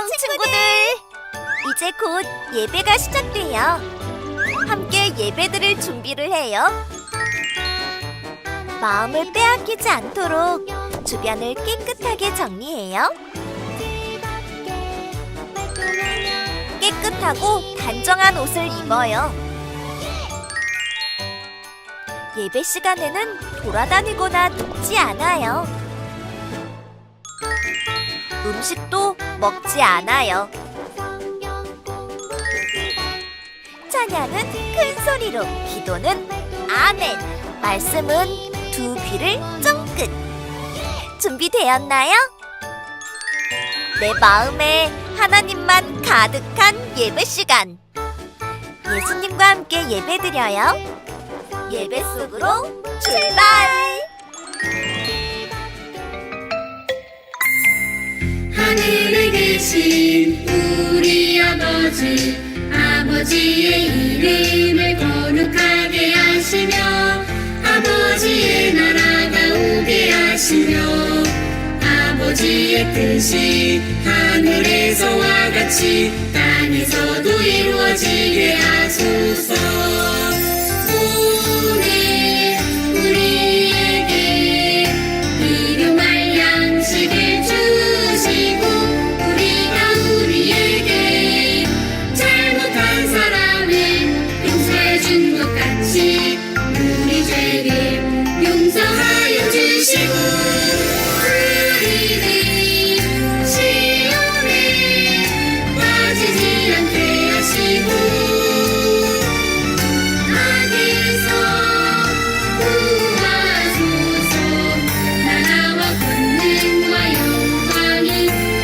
안녕, 친구들. 이제 곧 예배가 시작돼요. 함께 예배드릴 준비를 해요. 마음을 빼앗기지 않도록 주변을 깨끗하게 정리해요. 깨끗하고 단정한 옷을 입어요. 예배 시간에는 돌아다니거나 눕지 않아요. 음식도 먹지 않아요. 찬양은 큰 소리로, 기도는 아멘, 말씀은 두 귀를 쫑긋. 준비되었나요? 내 마음에 하나님만 가득한 예배 시간. 예수님과 함께 예배드려요. 예배 속으로 출발! 하늘에 계신 우리 아버지의 이름을 거룩하게 하시며 아버지의 나라가 오게 하시며 아버지의 뜻이 하늘에서와 같이 땅에서도 이루어지게 하소서. 오늘 우리에게 일용할 양식을 주시고 우리에게 잘못한 사람을 용서해 준 것 같이 우리 죄를 용서하여 주시고 우리를 시험에 빠지지 않게 하시고 악에서 구하소서. 나라와 권능과 영광이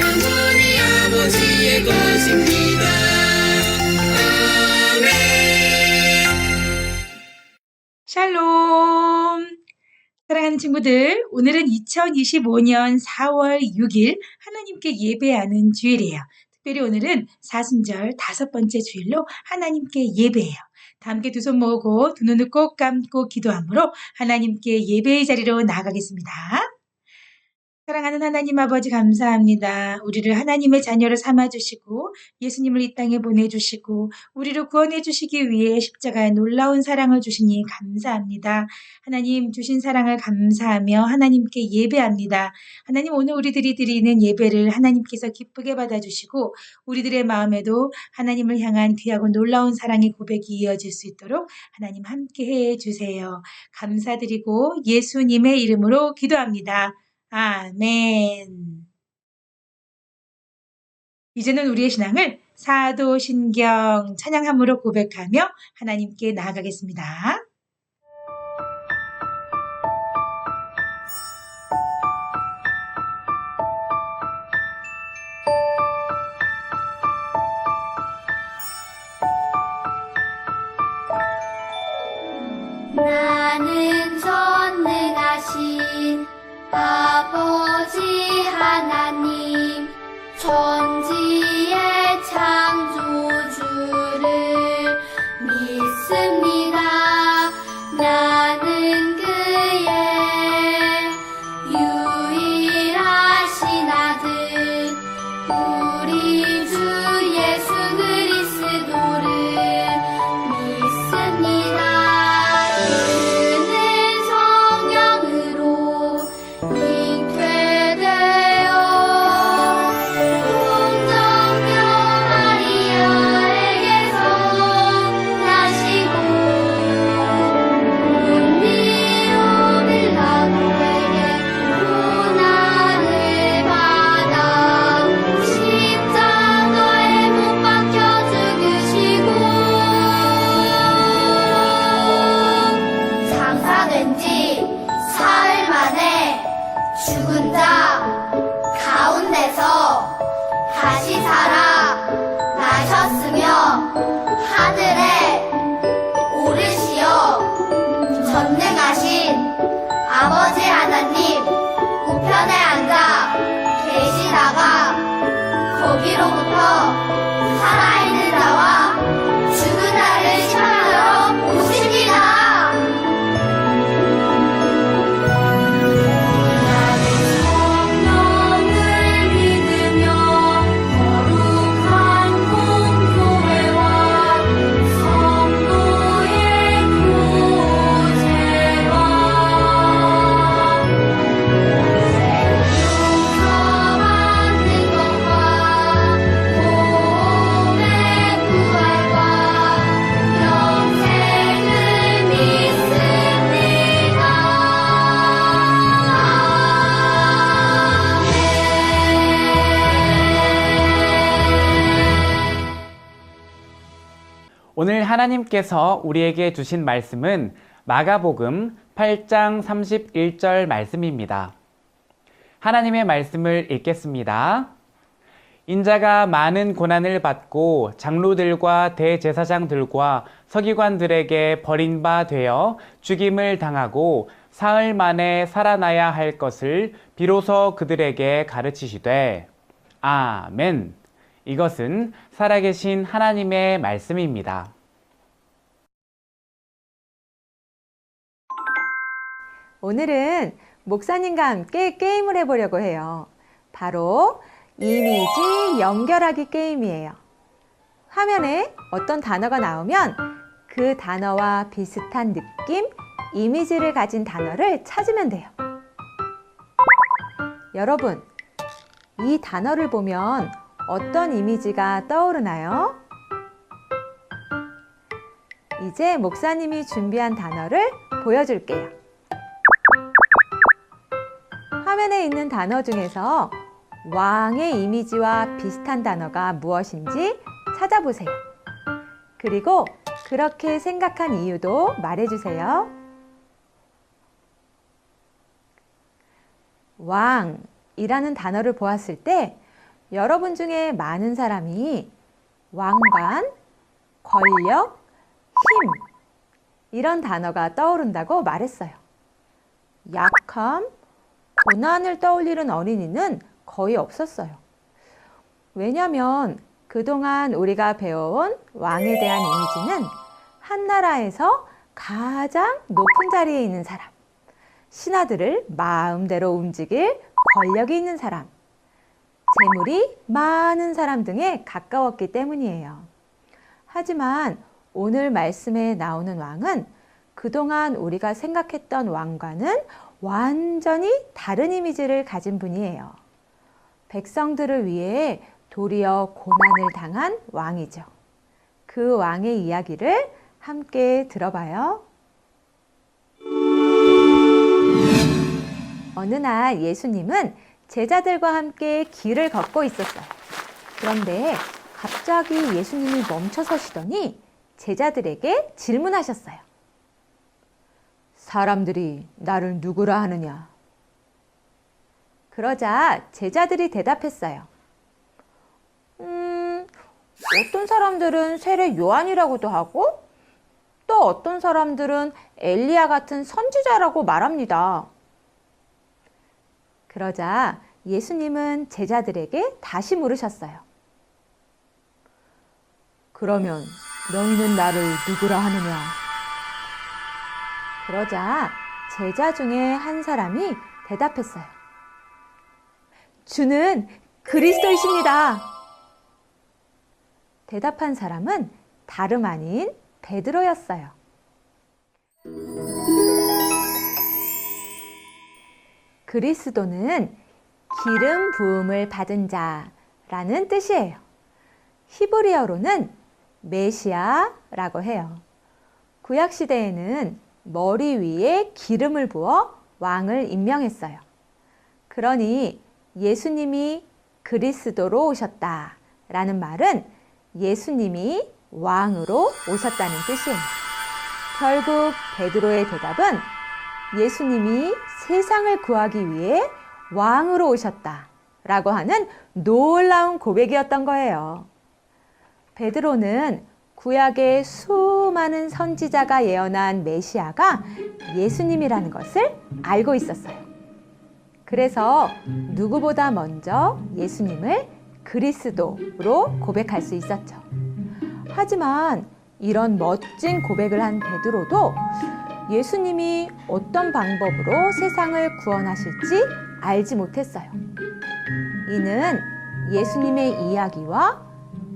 영원히 아버지의 것입니다. 아멘. 샬롬! 사랑하는 친구들, 오늘은 2025년 4월 6일 하나님께 예배하는 주일이에요. 특별히 오늘은 사순절 5번째 주일로 하나님께 예배해요. 다 함께 두 손 모으고 두 눈을 꼭 감고 기도함으로 하나님께 예배의 자리로 나아가겠습니다. 사랑하는 하나님 아버지 감사합니다. 우리를 하나님의 자녀로 삼아주시고 예수님을 이 땅에 보내주시고 우리를 구원해 주시기 위해 십자가에 놀라운 사랑을 주시니 감사합니다. 하나님 주신 사랑을 감사하며 하나님께 예배합니다. 하나님 오늘 우리들이 드리는 예배를 하나님께서 기쁘게 받아주시고 우리들의 마음에도 하나님을 향한 귀하고 놀라운 사랑의 고백이 이어질 수 있도록 하나님 함께 해주세요. 감사드리고 예수님의 이름으로 기도합니다. 아멘. 이제는 우리의 신앙을 사도신경 찬양함으로 고백하며 하나님께 나아가겠습니다. 나는 전능하신 아버지 하나님 천지의 창조주를 믿습니다. 나는 그의 유일하신 아들 우리 주 예수 그리스도를 믿습니다. 그는 성령으로 잉태되어 오늘 하나님께서 우리에게 주신 말씀은 마가복음 8장 31절 말씀입니다. 하나님의 말씀을 읽겠습니다. 인자가 많은 고난을 받고 장로들과 대제사장들과 서기관들에게 버림바 되어 죽임을 당하고 사흘 만에 살아나야 할 것을 비로소 그들에게 가르치시되 아멘. 이것은 살아계신 하나님의 말씀입니다. 오늘은 목사님과 함께 게임을 해보려고 해요. 바로 이미지 연결하기 게임이에요. 화면에 어떤 단어가 나오면 그 단어와 비슷한 느낌, 이미지를 가진 단어를 찾으면 돼요. 여러분, 이 단어를 보면 어떤 이미지가 떠오르나요? 이제 목사님이 준비한 단어를 보여줄게요. 화면에 있는 단어 중에서 왕의 이미지와 비슷한 단어가 무엇인지 찾아보세요. 그리고 그렇게 생각한 이유도 말해주세요. 왕이라는 단어를 보았을 때 여러분 중에 많은 사람이 왕관, 권력, 힘 이런 단어가 떠오른다고 말했어요. 약함, 고난을 떠올리는 어린이는 거의 없었어요. 왜냐하면 그동안 우리가 배워온 왕에 대한 이미지는 한 나라에서 가장 높은 자리에 있는 사람, 신하들을 마음대로 움직일 권력이 있는 사람, 재물이 많은 사람 등에 가까웠기 때문이에요. 하지만 오늘 말씀에 나오는 왕은 그동안 우리가 생각했던 왕과는 완전히 다른 이미지를 가진 분이에요. 백성들을 위해 도리어 고난을 당한 왕이죠. 그 왕의 이야기를 함께 들어봐요. 어느 날 예수님은 제자들과 함께 길을 걷고 있었어요. 그런데 갑자기 예수님이 멈춰 서시더니 제자들에게 질문하셨어요. 사람들이 나를 누구라 하느냐? 그러자 제자들이 대답했어요. 어떤 사람들은 세례 요한이라고도 하고 또 어떤 사람들은 엘리야 같은 선지자라고 말합니다. 그러자 예수님은 제자들에게 다시 물으셨어요. 그러면 너희는 나를 누구라 하느냐? 그러자 제자 중에 한 사람이 대답했어요. 주는 그리스도이십니다. 대답한 사람은 다름 아닌 베드로였어요. 그리스도는 기름 부음을 받은 자라는 뜻이에요. 히브리어로는 메시아라고 해요. 구약시대에는 머리 위에 기름을 부어 왕을 임명했어요. 그러니 예수님이 그리스도로 오셨다라는 말은 예수님이 왕으로 오셨다는 뜻이에요. 결국 베드로의 대답은 예수님이 세상을 구하기 위해 왕으로 오셨다라고 하는 놀라운 고백이었던 거예요. 베드로는 구약의 수많은 선지자가 예언한 메시아가 예수님이라는 것을 알고 있었어요. 그래서 누구보다 먼저 예수님을 그리스도로 고백할 수 있었죠. 하지만 이런 멋진 고백을 한 베드로도 예수님이 어떤 방법으로 세상을 구원하실지 알지 못했어요. 이는 예수님의 이야기와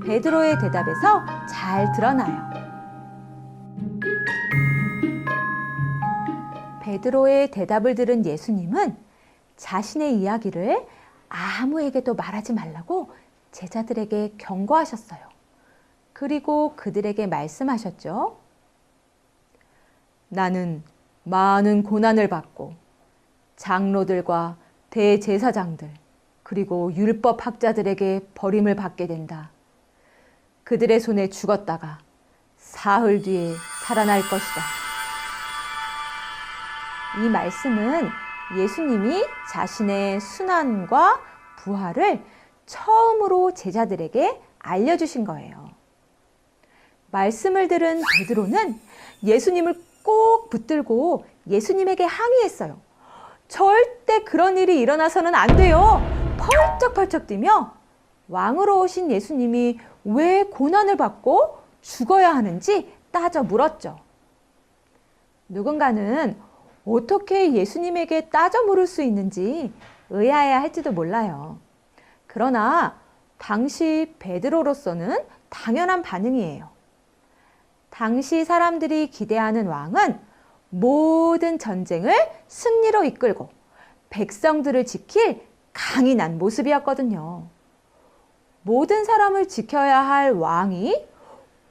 베드로의 대답에서 잘 드러나요. 베드로의 대답을 들은 예수님은 자신의 이야기를 아무에게도 말하지 말라고 제자들에게 경고하셨어요. 그리고 그들에게 말씀하셨죠. 나는 많은 고난을 받고 장로들과 대제사장들 그리고 율법학자들에게 버림을 받게 된다. 그들의 손에 죽었다가 사흘 뒤에 살아날 것이다. 이 말씀은 예수님이 자신의 순환과 부활을 처음으로 제자들에게 알려주신 거예요. 말씀을 들은 베드로는 예수님을 꼭 붙들고 예수님에게 항의했어요. 절대 그런 일이 일어나서는 안 돼요. 펄쩍펄쩍 뛰며 왕으로 오신 예수님이 왜 고난을 받고 죽어야 하는지 따져 물었죠. 누군가는 어떻게 예수님에게 따져 물을 수 있는지 의아해야 할지도 몰라요. 그러나 당시 베드로로서는 당연한 반응이에요. 당시 사람들이 기대하는 왕은 모든 전쟁을 승리로 이끌고 백성들을 지킬 강인한 모습이었거든요. 모든 사람을 지켜야 할 왕이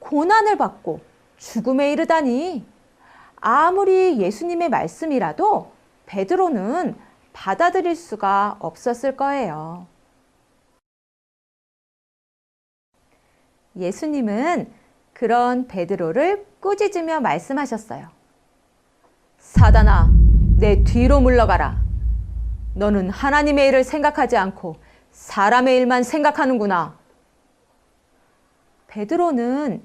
고난을 받고 죽음에 이르다니, 아무리 예수님의 말씀이라도 베드로는 받아들일 수가 없었을 거예요. 예수님은 그런 베드로를 꾸짖으며 말씀하셨어요. 사단아, 내 뒤로 물러가라. 너는 하나님의 일을 생각하지 않고 사람의 일만 생각하는구나. 베드로는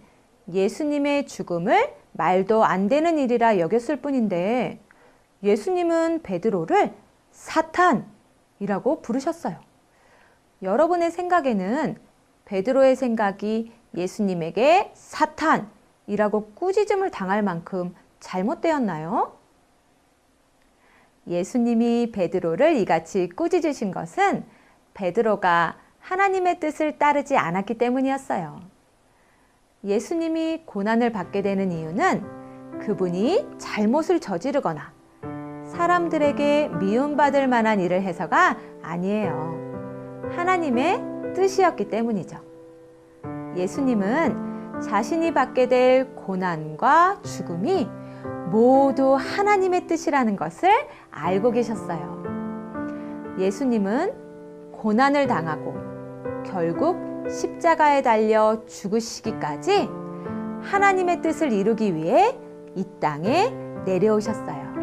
예수님의 죽음을 말도 안 되는 일이라 여겼을 뿐인데 예수님은 베드로를 사탄이라고 부르셨어요. 여러분의 생각에는 베드로의 생각이 예수님에게 사탄이라고 꾸짖음을 당할 만큼 잘못되었나요? 예수님이 베드로를 이같이 꾸짖으신 것은 베드로가 하나님의 뜻을 따르지 않았기 때문이었어요. 예수님이 고난을 받게 되는 이유는 그분이 잘못을 저지르거나 사람들에게 미움받을 만한 일을 해서가 아니에요. 하나님의 뜻이었기 때문이죠. 예수님은 자신이 받게 될 고난과 죽음이 모두 하나님의 뜻이라는 것을 알고 계셨어요. 예수님은 고난을 당하고 결국 십자가에 달려 죽으시기까지 하나님의 뜻을 이루기 위해 이 땅에 내려오셨어요.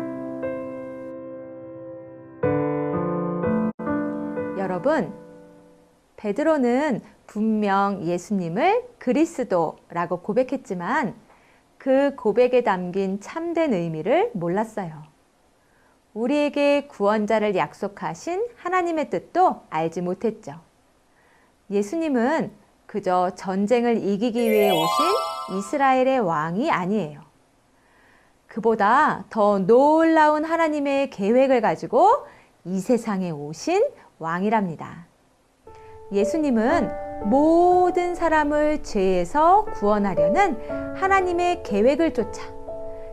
여러분, 베드로는 분명 예수님을 그리스도라고 고백했지만 그 고백에 담긴 참된 의미를 몰랐어요. 우리에게 구원자를 약속하신 하나님의 뜻도 알지 못했죠. 예수님은 그저 전쟁을 이기기 위해 오신 이스라엘의 왕이 아니에요. 그보다 더 놀라운 하나님의 계획을 가지고 이 세상에 오신 왕이랍니다. 예수님은 모든 사람을 죄에서 구원하려는 하나님의 계획을 쫓아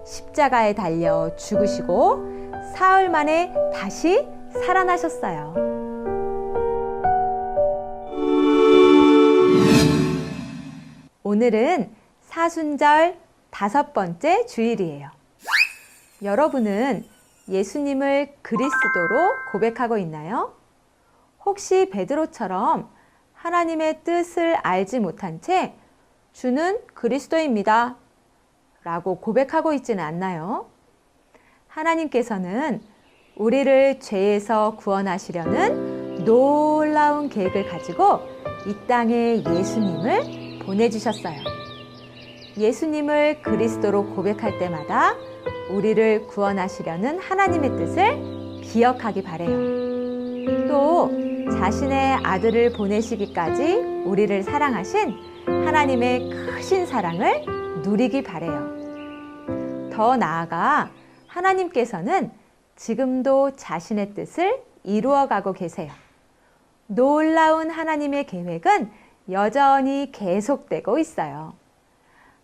십자가에 달려 죽으시고 사흘 만에 다시 살아나셨어요. 오늘은 사순절 5번째 주일이에요. 여러분은 예수님을 그리스도로 고백하고 있나요? 혹시 베드로처럼 하나님의 뜻을 알지 못한 채 주는 그리스도입니다 라고 고백하고 있지는 않나요? 하나님께서는 우리를 죄에서 구원하시려는 놀라운 계획을 가지고 이 땅에 예수님을 보내주셨어요. 예수님을 그리스도로 고백할 때마다 우리를 구원하시려는 하나님의 뜻을 기억하기 바래요. 또 자신의 아들을 보내시기까지 우리를 사랑하신 하나님의 크신 사랑을 누리기 바래요. 더 나아가 하나님께서는 지금도 자신의 뜻을 이루어가고 계세요. 놀라운 하나님의 계획은 여전히 계속되고 있어요.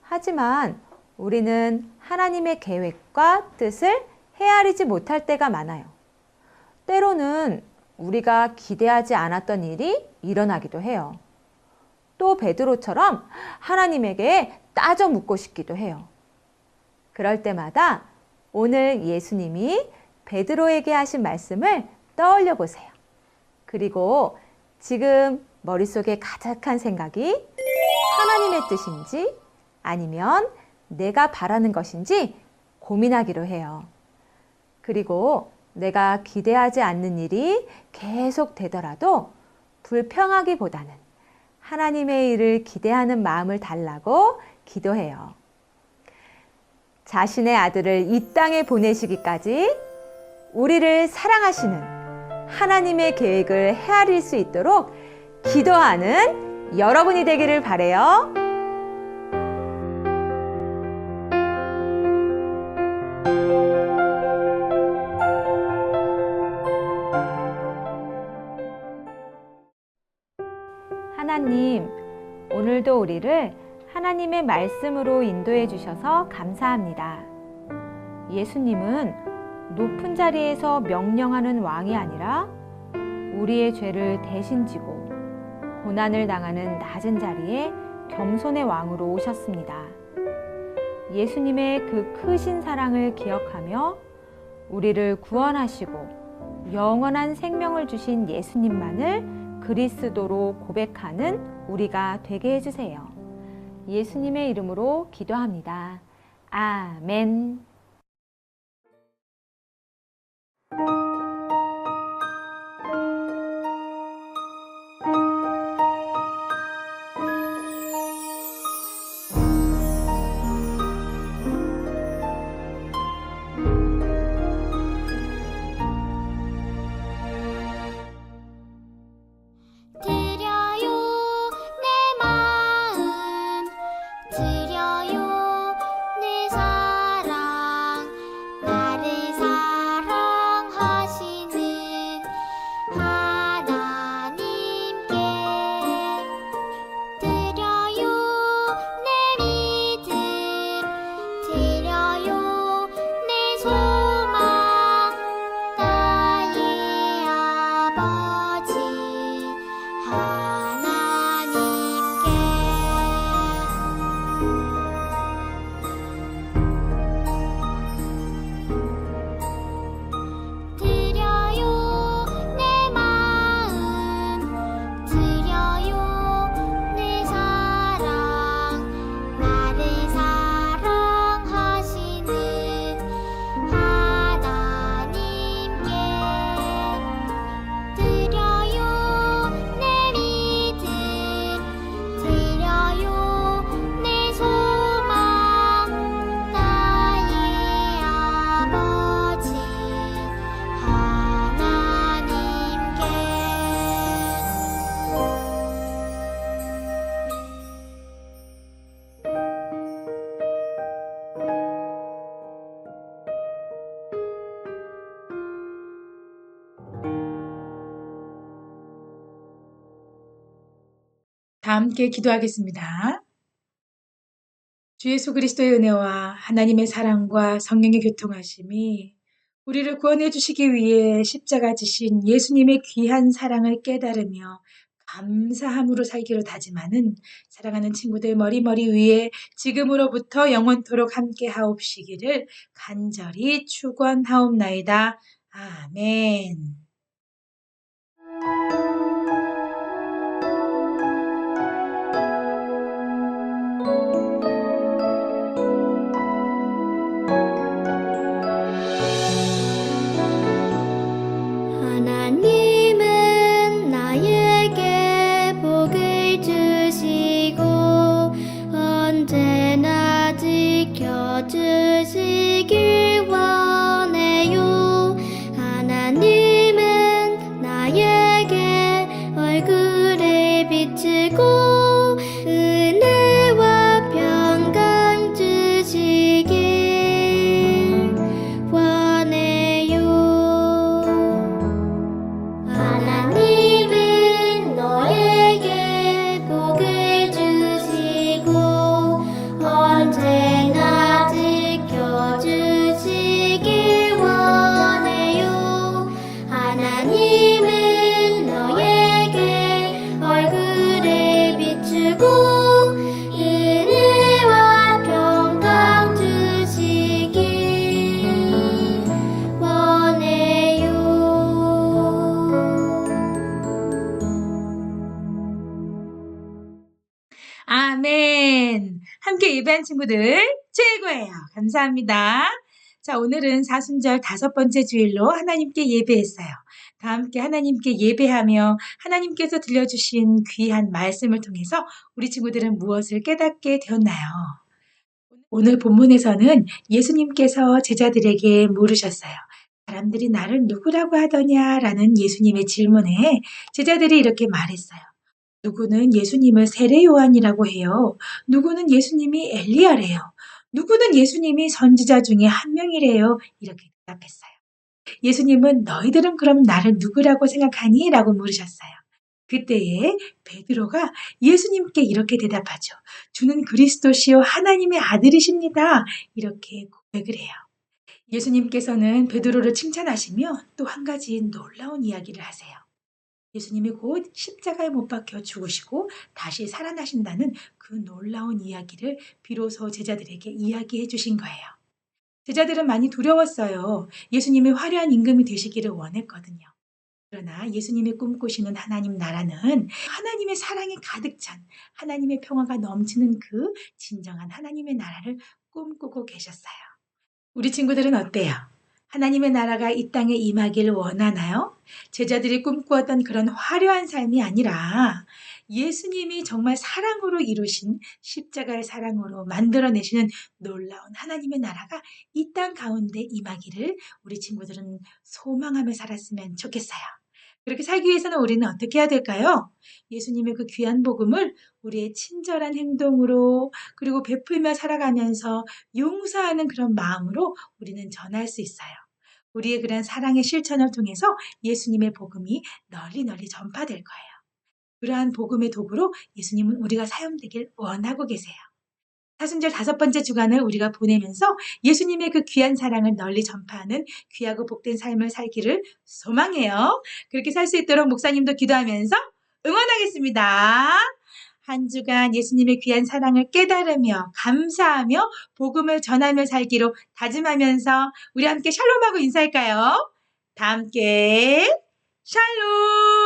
하지만 우리는 하나님의 계획과 뜻을 헤아리지 못할 때가 많아요. 때로는 우리가 기대하지 않았던 일이 일어나기도 해요. 또 베드로처럼 하나님에게 따져 묻고 싶기도 해요. 그럴 때마다 오늘 예수님이 베드로에게 하신 말씀을 떠올려 보세요. 그리고 지금 머릿속에 가득한 생각이 하나님의 뜻인지 아니면 내가 바라는 것인지 고민하기로 해요. 그리고 내가 기대하지 않는 일이 계속 되더라도 불평하기보다는 하나님의 일을 기대하는 마음을 달라고 기도해요. 자신의 아들을 이 땅에 보내시기까지 우리를 사랑하시는 하나님의 계획을 헤아릴 수 있도록 기도하는 여러분이 되기를 바라요. 하나님, 오늘도 우리를 하나님의 말씀으로 인도해 주셔서 감사합니다. 예수님은 높은 자리에서 명령하는 왕이 아니라 우리의 죄를 대신 지고 고난을 당하는 낮은 자리에 겸손의 왕으로 오셨습니다. 예수님의 그 크신 사랑을 기억하며 우리를 구원하시고 영원한 생명을 주신 예수님만을 그리스도로 고백하는 우리가 되게 해주세요. 예수님의 이름으로 기도합니다. 아멘. 드려요 내 마음 드려요 내 사랑 나를 사랑하시는 하나님께 드려요 내 믿음 드려요 내 소망 나의 아버지 드려요 내 마음 드려요 내 사랑 나를 사랑하시는 하나님께 드려요 내 믿음 드려요 내 소망 나의 아버지 하나님께 다 함께 기도하겠습니다. 주 예수 그리스도의 은혜와 하나님의 사랑과 성령의 교통하심이 우리를 구원해 주시기 위해 십자가 지신 예수님의 귀한 사랑을 깨달으며 감사함으로 살기로 다짐하는 사랑하는 친구들 머리머리 위에 지금으로부터 영원토록 함께 하옵시기를 간절히 축원하옵나이다. 아멘. 하나님은 나에게 복을 주시고 언제나 지켜주시길 원해요. 하나님은 나에게 얼굴을 비추고 은혜와 평강 주시길 원해요. 하나님은 너에게 복을 주시고 언제나 지켜주시길 원해요. 하나님은 너에게 얼굴을 비추고 아멘. 함께 예배한 친구들 최고예요. 감사합니다. 자, 오늘은 사순절 5번째 주일로 하나님께 예배했어요. 다 함께 하나님께 예배하며 하나님께서 들려주신 귀한 말씀을 통해서 우리 친구들은 무엇을 깨닫게 되었나요? 오늘 본문에서는 예수님께서 제자들에게 물으셨어요. 사람들이 나를 누구라고 하더냐? 라는 예수님의 질문에 제자들이 이렇게 말했어요. 누구는 예수님을 세례 요한이라고 해요. 누구는 예수님이 엘리야래요. 누구는 예수님이 선지자 중에 한 명이래요. 이렇게 대답했어요. 예수님은 너희들은 그럼 나를 누구라고 생각하니? 라고 물으셨어요. 그때에 베드로가 예수님께 이렇게 대답하죠. 주는 그리스도시요 하나님의 아들이십니다. 이렇게 고백을 해요. 예수님께서는 베드로를 칭찬하시며 또 한 가지 놀라운 이야기를 하세요. 예수님이 곧 십자가에 못 박혀 죽으시고 다시 살아나신다는 그 놀라운 이야기를 비로소 제자들에게 이야기해 주신 거예요. 제자들은 많이 두려웠어요. 예수님이 화려한 임금이 되시기를 원했거든요. 그러나 예수님이 꿈꾸시는 하나님 나라는 하나님의 사랑이 가득 찬 하나님의 평화가 넘치는 그 진정한 하나님의 나라를 꿈꾸고 계셨어요. 우리 친구들은 어때요? 하나님의 나라가 이 땅에 임하기를 원하나요? 제자들이 꿈꾸었던 그런 화려한 삶이 아니라 예수님이 정말 사랑으로 이루신 십자가의 사랑으로 만들어내시는 놀라운 하나님의 나라가 이 땅 가운데 임하기를 우리 친구들은 소망하며 살았으면 좋겠어요. 그렇게 살기 위해서는 우리는 어떻게 해야 될까요? 예수님의 그 귀한 복음을 우리의 친절한 행동으로 그리고 베풀며 살아가면서 용서하는 그런 마음으로 우리는 전할 수 있어요. 우리의 그런 사랑의 실천을 통해서 예수님의 복음이 널리 전파될 거예요. 그러한 복음의 도구로 예수님은 우리가 사용되길 원하고 계세요. 사순절 5번째 주간을 우리가 보내면서 예수님의 그 귀한 사랑을 널리 전파하는 귀하고 복된 삶을 살기를 소망해요. 그렇게 살 수 있도록 목사님도 기도하면서 응원하겠습니다. 한 주간 예수님의 귀한 사랑을 깨달으며 감사하며 복음을 전하며 살기로 다짐하면서 우리 함께 샬롬하고 인사할까요? 다 함께 샬롬!